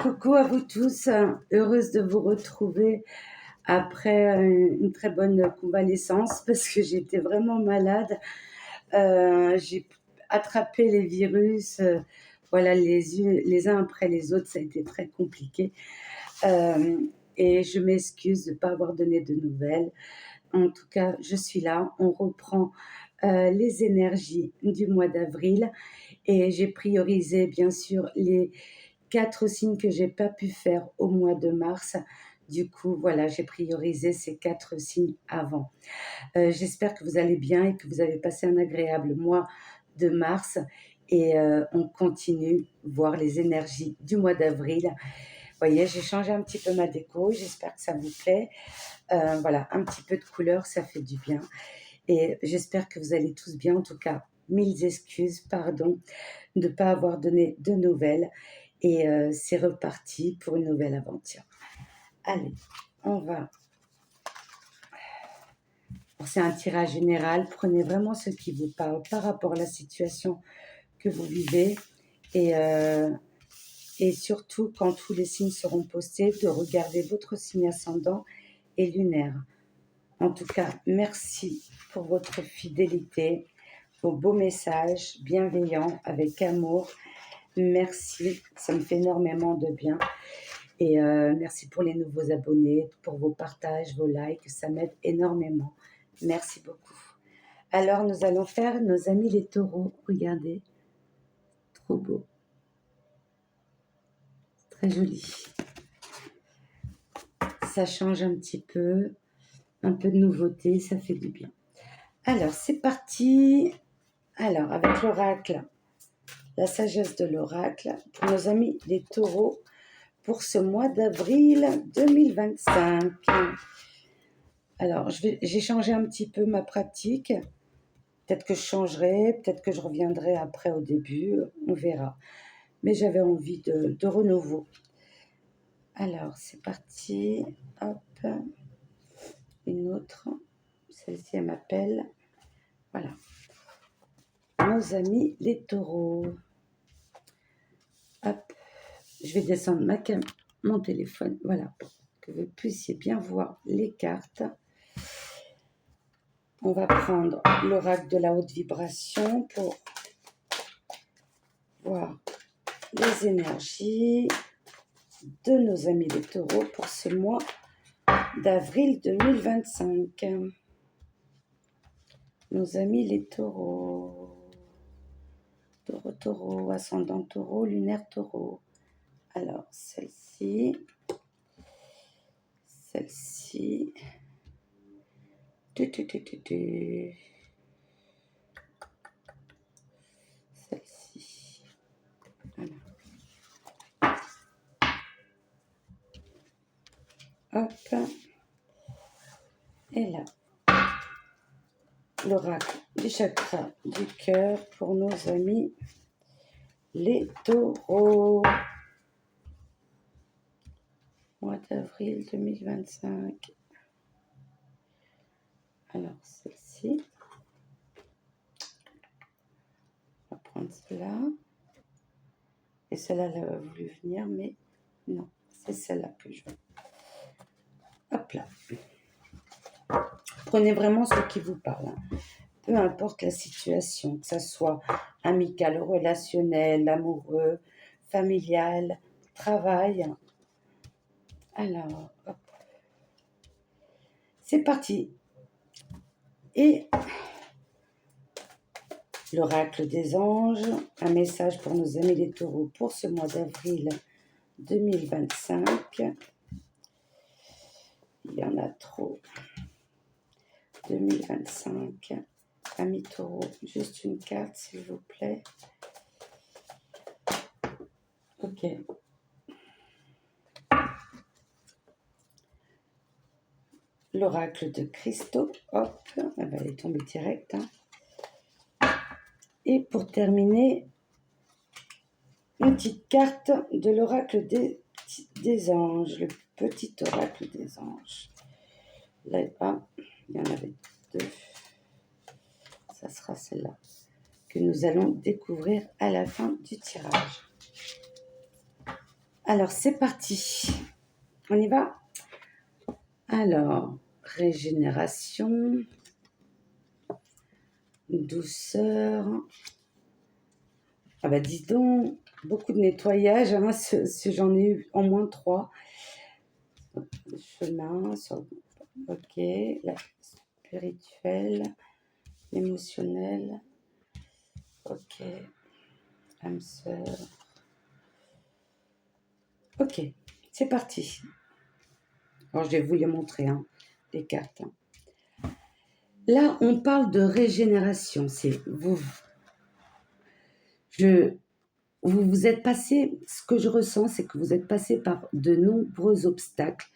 Coucou à vous tous, heureuse de vous retrouver après une très bonne convalescence parce que j'étais vraiment malade. J'ai attrapé les virus, voilà, les uns après les autres, ça a été très compliqué. Euh, et je m'excuse de ne pas avoir donné de nouvelles. En tout cas, je suis là, on reprend les énergies du mois d'avril et j'ai priorisé bien sûr les 4 signes que j'ai pas pu faire au mois de mars. Du coup, voilà, j'ai priorisé ces 4 signes avant. J'espère que vous allez bien et que vous avez passé un agréable mois de mars et on continue voir les énergies du mois d'avril. Vous voyez, j'ai changé un petit peu ma déco, j'espère que ça vous plaît. Voilà, un petit peu de couleur, ça fait du bien. Et j'espère que vous allez tous bien. En tout cas, mille excuses, pardon, de ne pas avoir donné de nouvelles. Et c'est reparti pour une nouvelle aventure. Allez, on va. C'est un tirage général. Prenez vraiment ce qui vous parle par rapport à la situation que vous vivez. Et surtout, quand tous les signes seront postés, de regarder votre signe ascendant et lunaire. En tout cas, merci pour votre fidélité, vos beaux messages bienveillants, avec amour. Merci, ça me fait énormément de bien. Et merci pour les nouveaux abonnés, pour vos partages, vos likes, ça m'aide énormément. Merci beaucoup. Alors, nous allons faire nos amis les taureaux. Regardez, trop beau. Très joli. Ça change un petit peu de nouveauté, ça fait du bien. Alors, c'est parti. Alors, avec l'oracle, la sagesse de l'oracle, pour nos amis les taureaux, pour ce mois d'avril 2025. Alors, j'ai changé un petit peu ma pratique. Peut-être que je changerai, peut-être que je reviendrai après au début, on verra. Mais j'avais envie de renouveau. Alors, c'est parti. Hop. Une autre. Celle-ci, elle m'appelle. Voilà. Nos amis les taureaux. Hop. Je vais descendre mon téléphone. Voilà. Pour que vous puissiez bien voir les cartes. On va prendre l'oracle de la haute vibration pour voir les énergies de nos amis les taureaux pour ce mois d'avril 2025. Nos amis les taureaux. Taureau, ascendant taureau, lunaire taureau. Alors, celle-ci. Celle-ci. Celle-ci. Voilà. Hop. Et là. L'oracle du chakra du cœur pour nos amis les taureaux. Mois d'avril 2025. Alors, celle-ci. On va prendre celle-là. Et celle-là, elle a voulu venir, mais non, c'est celle-là que je veux. Hop là. Prenez vraiment ce qui vous parle. Hein. Peu importe la situation, que ce soit amical, relationnel, amoureux, familial, travail. Alors, hop. C'est parti. Et l'oracle des anges, un message pour nos amis les taureaux pour ce mois d'avril 2025. Il y en a trop. 2025. Amis taureaux, juste une carte s'il vous plaît. Ok. L'oracle de Christo, hop, elle est tombée direct. Hein. Et pour terminer, une petite carte de l'oracle des anges, le petit oracle des anges. Là, il y en avait deux. Ça sera celle-là que nous allons découvrir à la fin du tirage. Alors, c'est parti. On y va? Alors, régénération, douceur. Ah bah dis donc, beaucoup de nettoyage, hein, j'en ai eu en moins 3. Chemin, ok, la spirituelle, l'émotionnel, ok, âme sœur. Ok, c'est parti. Alors, je vais vous les montrer, hein, les cartes. Là, on parle de régénération. C'est je, vous vous êtes passé, ce que je ressens, c'est que vous êtes passé par de nombreux obstacles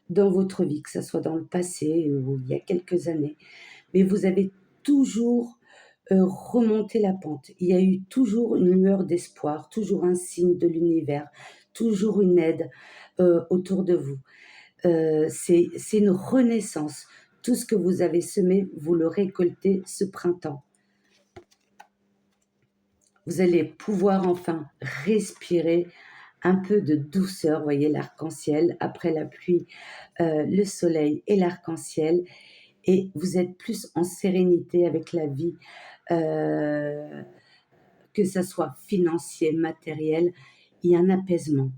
dans votre vie, que ce soit dans le passé ou il y a quelques années. Mais vous avez toujours remonté la pente. Il y a eu toujours une lueur d'espoir, toujours un signe de l'univers, toujours une aide autour de vous. C'est une renaissance. Tout ce que vous avez semé, vous le récoltez ce printemps. Vous allez pouvoir enfin respirer un peu de douceur, voyez l'arc-en-ciel, après la pluie, le soleil et l'arc-en-ciel, et vous êtes plus en sérénité avec la vie, euh, que ça soit financier, matériel. Il y a un apaisement,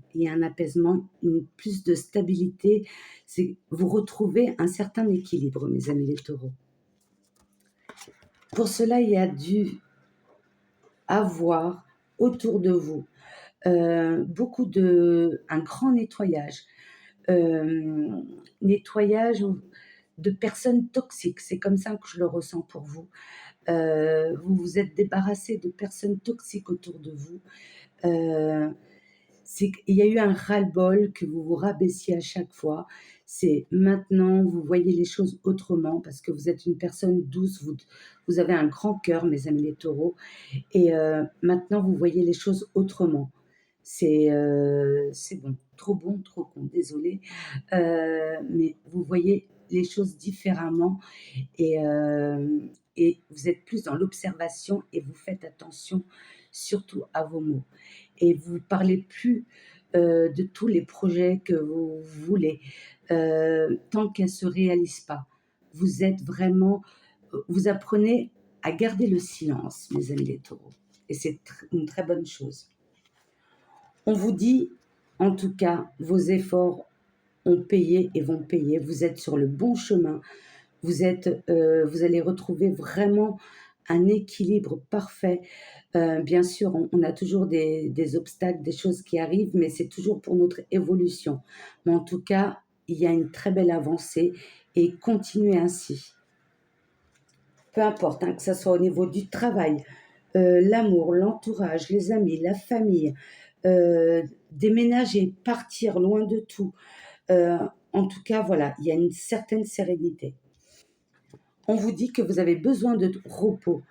plus de stabilité. Vous retrouvez un certain équilibre, mes amis les taureaux. Pour cela, il y a dû avoir autour de vous un grand nettoyage, nettoyage de personnes toxiques. C'est comme ça que je le ressens pour vous. Vous vous êtes débarrassé de personnes toxiques autour de vous. Il y a eu un ras-le-bol, que vous vous rabaissiez à chaque fois. C'est maintenant, vous voyez les choses autrement parce que vous êtes une personne douce, vous avez un grand cœur, mes amis les taureaux, et maintenant vous voyez les choses autrement. C'est bon, trop con, désolé, mais vous voyez les choses différemment, et, euh, et vous êtes plus dans l'observation et vous faites attention surtout à vos mots. Et vous parlez plus de tous les projets que vous voulez, tant qu'elles ne se réalisent pas. Vous êtes vraiment, vous apprenez à garder le silence, mes amis les taureaux. Et c'est une très bonne chose. On vous dit, en tout cas, vos efforts ont payé et vont payer. Vous êtes sur le bon chemin. Vous allez retrouver vraiment un équilibre parfait. Bien sûr, on a toujours des obstacles, des choses qui arrivent, mais c'est toujours pour notre évolution. Mais en tout cas, il y a une très belle avancée et continuez ainsi. Peu importe, hein, que ce soit au niveau du travail, l'amour, l'entourage, les amis, la famille, déménager, partir loin de tout. Euh, En tout cas, voilà, il y a une certaine sérénité. On vous dit que vous avez besoin de repos,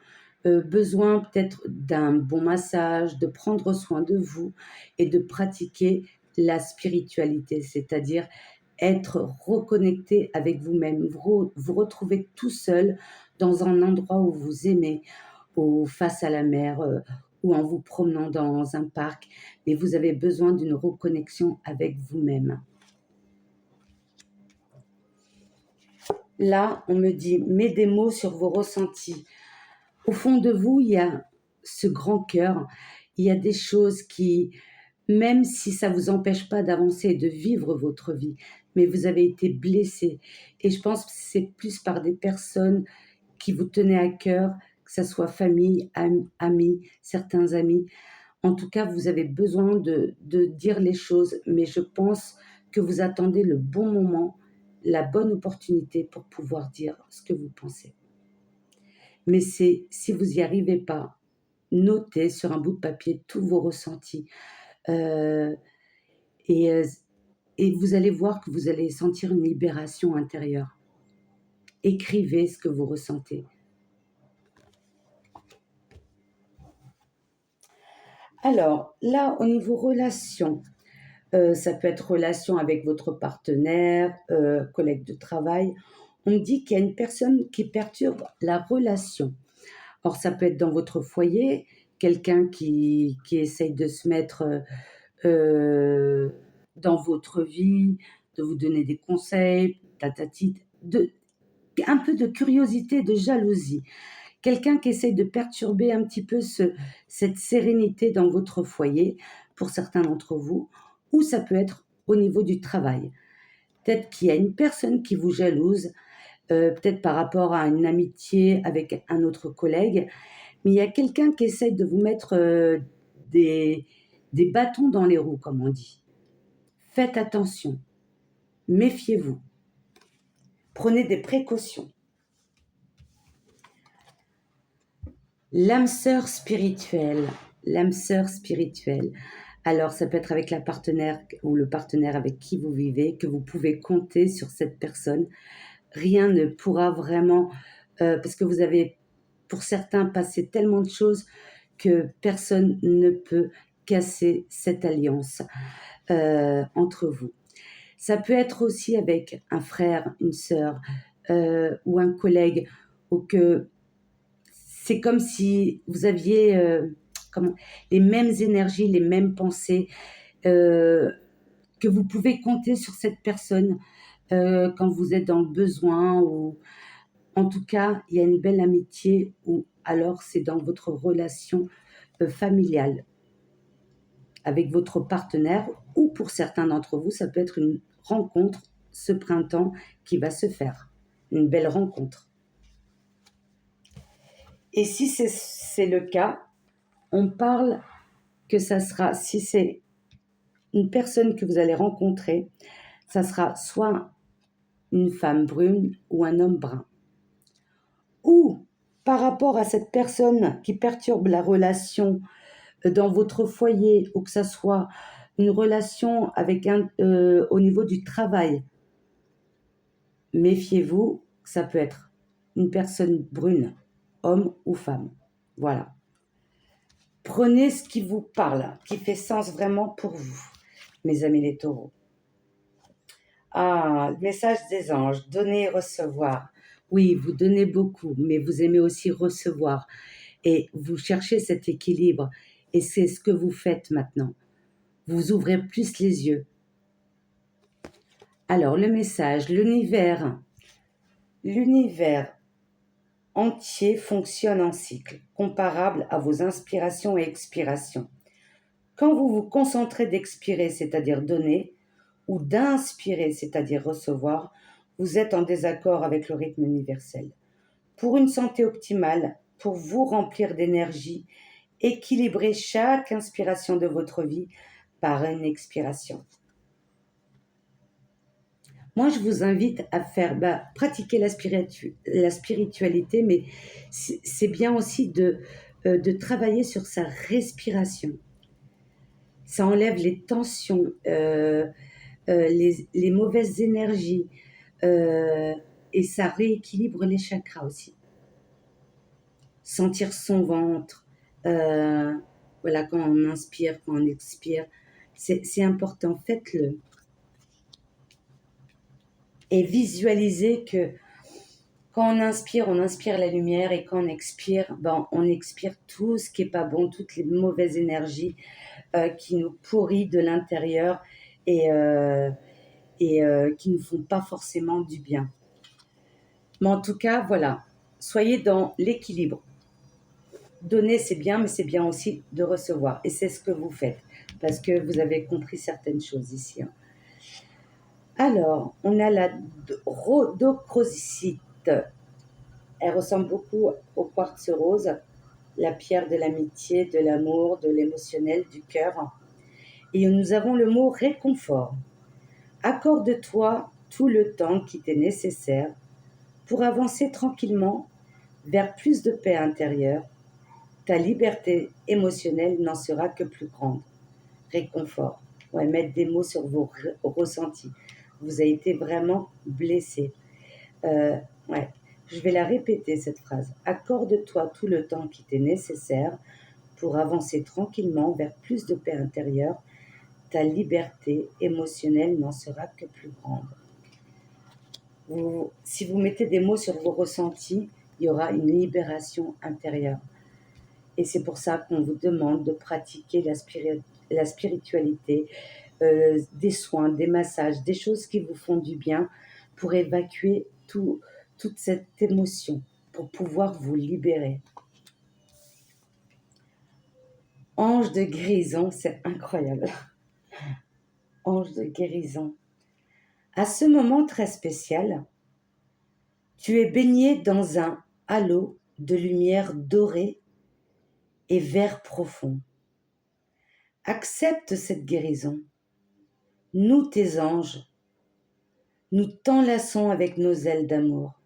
besoin peut-être d'un bon massage, de prendre soin de vous et de pratiquer la spiritualité, c'est-à-dire être reconnecté avec vous-même, vous retrouver tout seul dans un endroit où vous aimez, ou face à la mer, ou en vous promenant dans un parc, mais vous avez besoin d'une reconnexion avec vous-même. Là, on me dit, mets des mots sur vos ressentis. Au fond de vous, il y a ce grand cœur, il y a des choses qui, même si ça ne vous empêche pas d'avancer et de vivre votre vie, mais vous avez été blessé. Et je pense que c'est plus par des personnes qui vous tenaient à cœur, que ce soit famille, amis, certains amis. En tout cas, vous avez besoin de dire les choses, mais je pense que vous attendez le bon moment, la bonne opportunité pour pouvoir dire ce que vous pensez. Mais si vous n'y arrivez pas, notez sur un bout de papier tous vos ressentis. Euh, et, euh, et vous allez voir que vous allez sentir une libération intérieure. Écrivez ce que vous ressentez. Alors, là, au niveau relation, ça peut être relation avec votre partenaire, collègue de travail. On me dit qu'il y a une personne qui perturbe la relation. Or, ça peut être dans votre foyer, quelqu'un qui essaye de se mettre heu, dans votre vie, de vous donner des conseils, tatati, un peu de curiosité, de jalousie. Quelqu'un qui essaye de perturber un petit peu cette sérénité dans votre foyer, pour certains d'entre vous, ou ça peut être au niveau du travail. Peut-être qu'il y a une personne qui vous jalouse, peut-être par rapport à une amitié avec un autre collègue, mais il y a quelqu'un qui essaye de vous mettre des, des bâtons dans les roues, comme on dit. Faites attention, méfiez-vous, prenez des précautions. L'âme sœur spirituelle, l'âme sœur spirituelle. Alors, ça peut être avec la partenaire ou le partenaire avec qui vous vivez, que vous pouvez compter sur cette personne. Rien ne pourra vraiment, parce que vous avez, pour certains, passé tellement de choses que personne ne peut casser cette alliance entre vous. Ça peut être aussi avec un frère, une sœur ou un collègue, ou que c'est comme si vous aviez les mêmes énergies, les mêmes pensées, euh, que vous pouvez compter sur cette personne quand vous êtes dans le besoin, ou en tout cas, il y a une belle amitié, ou alors c'est dans votre relation familiale avec votre partenaire, ou pour certains d'entre vous, ça peut être une rencontre ce printemps qui va se faire, une belle rencontre. Et si c'est le cas, on parle que ça sera, si c'est une personne que vous allez rencontrer, ça sera soit une femme brune ou un homme brun. Ou par rapport à cette personne qui perturbe la relation dans votre foyer, ou que ça soit une relation avec au niveau du travail, méfiez-vous, ça peut être une personne brune, homme ou femme. Voilà. Prenez ce qui vous parle, qui fait sens vraiment pour vous, mes amis les taureaux. Ah, le message des anges, donner et recevoir. Oui, vous donnez beaucoup, mais vous aimez aussi recevoir. Et vous cherchez cet équilibre. Et c'est ce que vous faites maintenant. Vous ouvrez plus les yeux. Alors, le message, l'univers entier fonctionne en cycle, comparable à vos inspirations et expirations. Quand vous vous concentrez d'expirer, c'est-à-dire donner, ou d'inspirer, c'est-à-dire recevoir, vous êtes en désaccord avec le rythme universel. Pour une santé optimale, pour vous remplir d'énergie, équilibrez chaque inspiration de votre vie par une expiration. Moi, je vous invite à pratiquer la spiritualité, mais c'est bien aussi de travailler sur sa respiration. Ça enlève les tensions, les mauvaises énergies, et ça rééquilibre les chakras aussi. Sentir son ventre, voilà, quand on inspire, quand on expire, c'est important, faites-le. Et visualisez que quand on inspire la lumière, et quand on expire, on expire tout ce qui n'est pas bon, toutes les mauvaises énergies qui nous pourrissent de l'intérieur, et qui ne nous font pas forcément du bien. Mais en tout cas, voilà, soyez dans l'équilibre. Donner, c'est bien, mais c'est bien aussi de recevoir. Et c'est ce que vous faites, parce que vous avez compris certaines choses ici. Alors, on a la rhodochrosite. Elle ressemble beaucoup au quartz rose, la pierre de l'amitié, de l'amour, de l'émotionnel, du cœur. Et nous avons le mot réconfort. Accorde-toi tout le temps qui t'est nécessaire pour avancer tranquillement vers plus de paix intérieure. Ta liberté émotionnelle n'en sera que plus grande. Réconfort. Ouais, mettre des mots sur vos ressentis. Vous avez été vraiment blessé. Ouais. Je vais la répéter, cette phrase. Accorde-toi tout le temps qui t'est nécessaire pour avancer tranquillement vers plus de paix intérieure. Ta liberté émotionnelle n'en sera que plus grande. Si vous mettez des mots sur vos ressentis, il y aura une libération intérieure. Et c'est pour ça qu'on vous demande de pratiquer la spiritualité, des soins, des massages, des choses qui vous font du bien pour évacuer toute cette émotion, pour pouvoir vous libérer. Ange de guérison, c'est incroyable. Ange de guérison. À ce moment très spécial, tu es baigné dans un halo de lumière dorée et vert profond. Accepte cette guérison. Nous, tes anges, nous t'enlaçons avec nos ailes d'amour.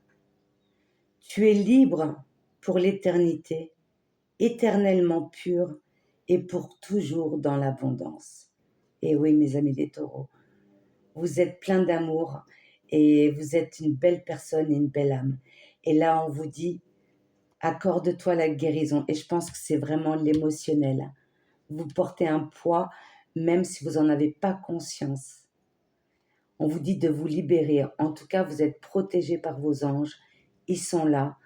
Tu es libre pour l'éternité, éternellement pur et pour toujours dans l'abondance. Et oui, mes amis les taureaux, vous êtes plein d'amour et vous êtes une belle personne et une belle âme. Et là, on vous dit, accorde-toi la guérison. Et je pense que c'est vraiment l'émotionnel. Vous portez un poids, même si vous n'en avez pas conscience. On vous dit de vous libérer. En tout cas, vous êtes protégés par vos anges. Ils sont là.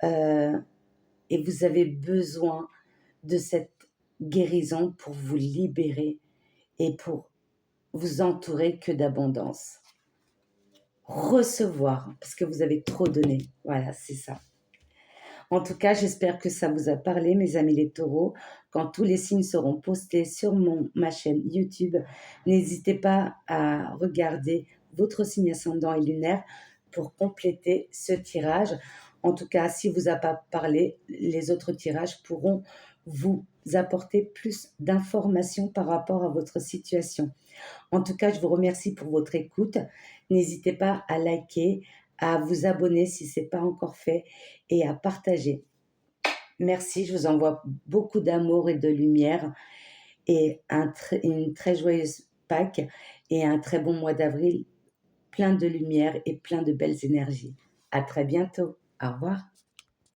Et vous avez besoin de cette guérison pour vous libérer et pour vous entourer que d'abondance. Recevoir, parce que vous avez trop donné. Voilà, c'est ça. En tout cas, j'espère que ça vous a parlé, mes amis les taureaux. Quand tous les signes seront postés sur ma chaîne YouTube, n'hésitez pas à regarder votre signe ascendant et lunaire pour compléter ce tirage. En tout cas, si vous a pas parlé, les autres tirages pourront vous apporter plus d'informations par rapport à votre situation. En tout cas, je vous remercie pour votre écoute. N'hésitez pas à liker, à vous abonner si ce n'est pas encore fait et à partager. Merci, je vous envoie beaucoup d'amour et de lumière et une très joyeuse Pâques et un très bon mois d'avril, plein de lumière et plein de belles énergies. À très bientôt. Au revoir.